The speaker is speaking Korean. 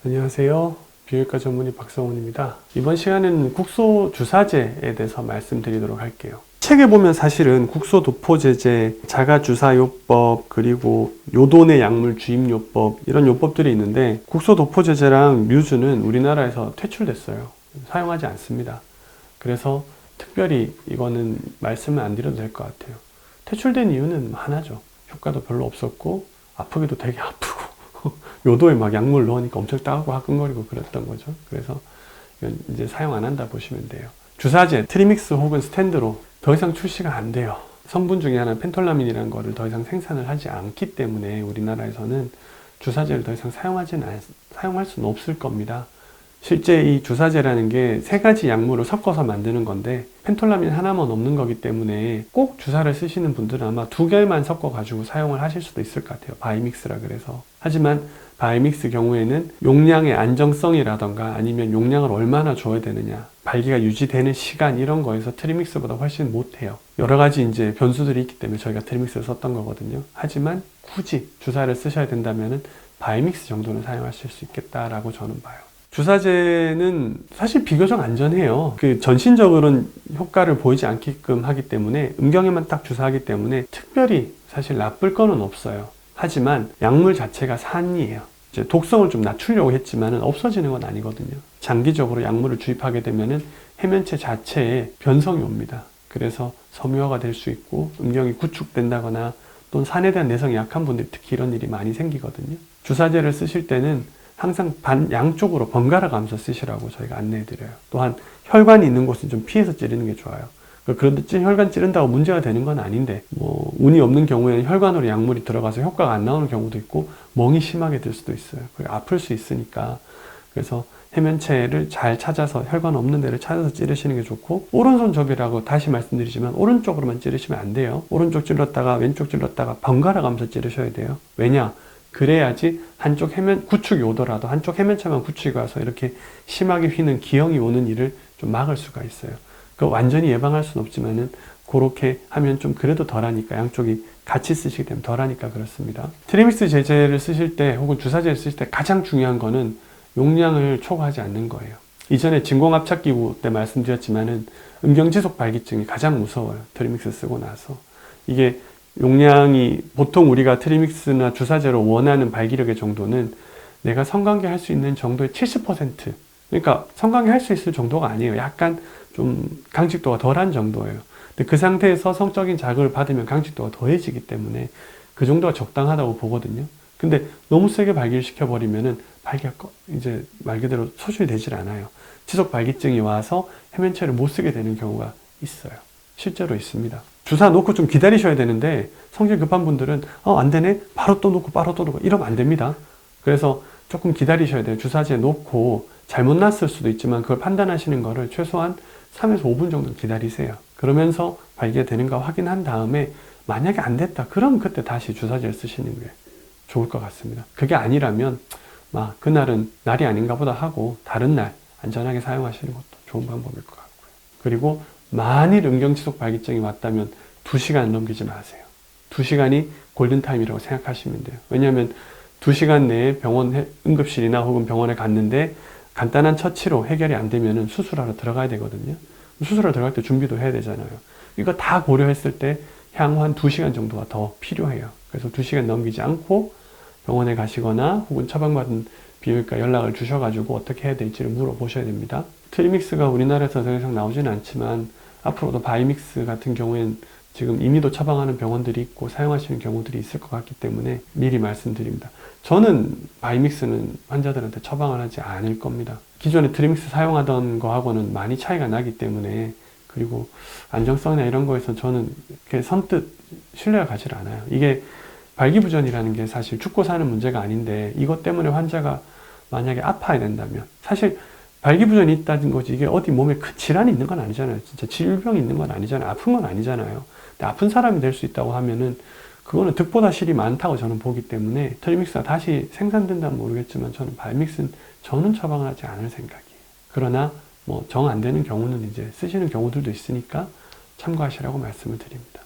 안녕하세요. 비뇨기과 전문의 박성훈입니다. 이번 시간에는 국소 주사제에 대해서 말씀드리도록 할게요. 책에 보면 사실은 국소 도포제제, 자가주사요법, 그리고 요돈의 약물 주입요법 이런 요법들이 있는데 국소 도포제제랑 뮤즈는 우리나라에서 퇴출됐어요. 사용하지 않습니다. 그래서 특별히 이거는 말씀을 안 드려도 될 것 같아요. 퇴출된 이유는 하나죠. 효과도 별로 없었고 아프기도 되게 아프고 요도에 막 약물 넣으니까 엄청 따가고 화끈거리고 그랬던 거죠. 그래서 이건 이제 사용 안 한다 보시면 돼요. 주사제, 트리믹스 혹은 스탠드로 더 이상 출시가 안 돼요. 성분 중에 하나 펜톨라민이라는 거를 더 이상 생산을 하지 않기 때문에 우리나라에서는 주사제를 더 이상 사용할 수는 없을 겁니다. 실제 이 주사제라는 게 세 가지 약물을 섞어서 만드는 건데 펜톨라민 하나만 없는 거기 때문에 꼭 주사를 쓰시는 분들은 아마 두 개만 섞어 가지고 사용을 하실 수도 있을 것 같아요. 바이믹스라 그래서. 하지만 바이믹스 경우에는 용량의 안정성이라던가 아니면 용량을 얼마나 줘야 되느냐, 발기가 유지되는 시간 이런 거에서 트리믹스보다 훨씬 못해요. 여러 가지 이제 변수들이 있기 때문에 저희가 트리믹스를 썼던 거거든요. 하지만 굳이 주사를 쓰셔야 된다면은 바이믹스 정도는 사용하실 수 있겠다라고 저는 봐요. 주사제는 사실 비교적 안전해요. 그 전신적으로는 효과를 보이지 않게끔 하기 때문에 음경에만 딱 주사하기 때문에 특별히 사실 나쁠 거는 없어요. 하지만 약물 자체가 산이에요. 이제 독성을 좀 낮추려고 했지만 없어지는 건 아니거든요. 장기적으로 약물을 주입하게 되면은 해면체 자체에 변성이 옵니다. 그래서 섬유화가 될 수 있고 음경이 구축된다거나 또는 산에 대한 내성이 약한 분들이 특히 이런 일이 많이 생기거든요. 주사제를 쓰실 때는 항상 양쪽으로 번갈아 가면서 쓰시라고 저희가 안내해드려요. 또한 혈관이 있는 곳은 좀 피해서 찌르는 게 좋아요. 그런데 혈관 찌른다고 문제가 되는 건 아닌데 운이 없는 경우에는 혈관으로 약물이 들어가서 효과가 안 나오는 경우도 있고 멍이 심하게 들 수도 있어요. 아플 수 있으니까. 그래서 해면체를 잘 찾아서 혈관 없는 데를 찾아서 찌르시는 게 좋고 오른손 접이라고 다시 말씀드리지만 오른쪽으로만 찌르시면 안 돼요. 오른쪽 찔렀다가 왼쪽 찔렀다가 번갈아 가면서 찌르셔야 돼요. 왜냐? 그래야지 한쪽 구축이 오더라도 한쪽 해면체만 구축이 와서 이렇게 심하게 휘는 기형이 오는 일을 좀 막을 수가 있어요. 완전히 예방할 수는 없지만은 그렇게 하면 좀 그래도 덜하니까 양쪽이 같이 쓰시게 되면 덜하니까 그렇습니다. 트리믹스 제제를 쓰실 때 혹은 주사제를 쓰실 때 가장 중요한 거는 용량을 초과하지 않는 거예요. 이전에 진공압착기구 때 말씀드렸지만은 음경지속 발기증이 가장 무서워요. 트리믹스 쓰고 나서. 이게 용량이 보통 우리가 트리믹스나 주사제로 원하는 발기력의 정도는 내가 성관계 할 수 있는 정도의 70%. 그러니까 성관계 할 수 있을 정도가 아니에요. 약간 좀 강직도가 덜한 정도예요. 근데 그 상태에서 성적인 자극을 받으면 강직도가 더해지기 때문에 그 정도가 적당하다고 보거든요. 근데 너무 세게 발기를 시켜버리면은 발기가 이제 말 그대로 소실이 되질 않아요. 지속 발기증이 와서 해면체를 못 쓰게 되는 경우가 있어요. 실제로 있습니다. 주사 놓고 좀 기다리셔야 되는데 성질 급한 분들은 안 되네? 바로 또 놓고 바로 또 놓고 이러면 안 됩니다. 그래서 조금 기다리셔야 돼요. 주사제 놓고 잘못 났을 수도 있지만 그걸 판단하시는 거를 최소한 3에서 5분 정도 기다리세요. 그러면서 발기가 되는가 확인한 다음에 만약에 안 됐다. 그럼 그때 다시 주사제를 쓰시는 게 좋을 것 같습니다. 그게 아니라면 그날은 날이 아닌가 보다 하고 다른 날 안전하게 사용하시는 것도 좋은 방법일 것 같고요. 그리고 만일 음경지속 발기증이 왔다면 2시간 넘기지 마세요. 2시간이 골든타임이라고 생각하시면 돼요. 왜냐하면 2시간 내에 병원 응급실이나 혹은 병원에 갔는데 간단한 처치로 해결이 안 되면 수술하러 들어가야 되거든요. 수술하러 들어갈 때 준비도 해야 되잖아요. 이거 다 고려했을 때 향후 한 2시간 정도가 더 필요해요. 그래서 2시간 넘기지 않고 병원에 가시거나 혹은 처방받은 비뇨기과 연락을 주셔가지고 어떻게 해야 될지를 물어보셔야 됩니다. 트리믹스가 우리나라에서 더 이상 나오지는 않지만 앞으로도 바이믹스 같은 경우에는 지금 임의도 처방하는 병원들이 있고 사용하시는 경우들이 있을 것 같기 때문에 미리 말씀드립니다. 저는 바이믹스는 환자들한테 처방을 하지 않을 겁니다. 기존에 트리믹스 사용하던 거하고는 많이 차이가 나기 때문에 그리고 안정성이나 이런 거에서 저는 선뜻 신뢰가 가지 않아요. 이게 발기부전이라는 게 사실 죽고 사는 문제가 아닌데 이것 때문에 환자가 만약에 아파야 된다면 사실 발기부전이 있다는 거지 이게 어디 몸에 큰 질환이 있는 건 아니잖아요. 진짜 질병이 있는 건 아니잖아요. 아픈 건 아니잖아요. 근데 아픈 사람이 될 수 있다고 하면은 그거는 득보다 실이 많다고 저는 보기 때문에 트리믹스가 다시 생산된다면 모르겠지만 저는 바이믹스는 저는 처방을 하지 않을 생각이에요. 그러나 정 안 되는 경우는 이제 쓰시는 경우들도 있으니까 참고하시라고 말씀을 드립니다.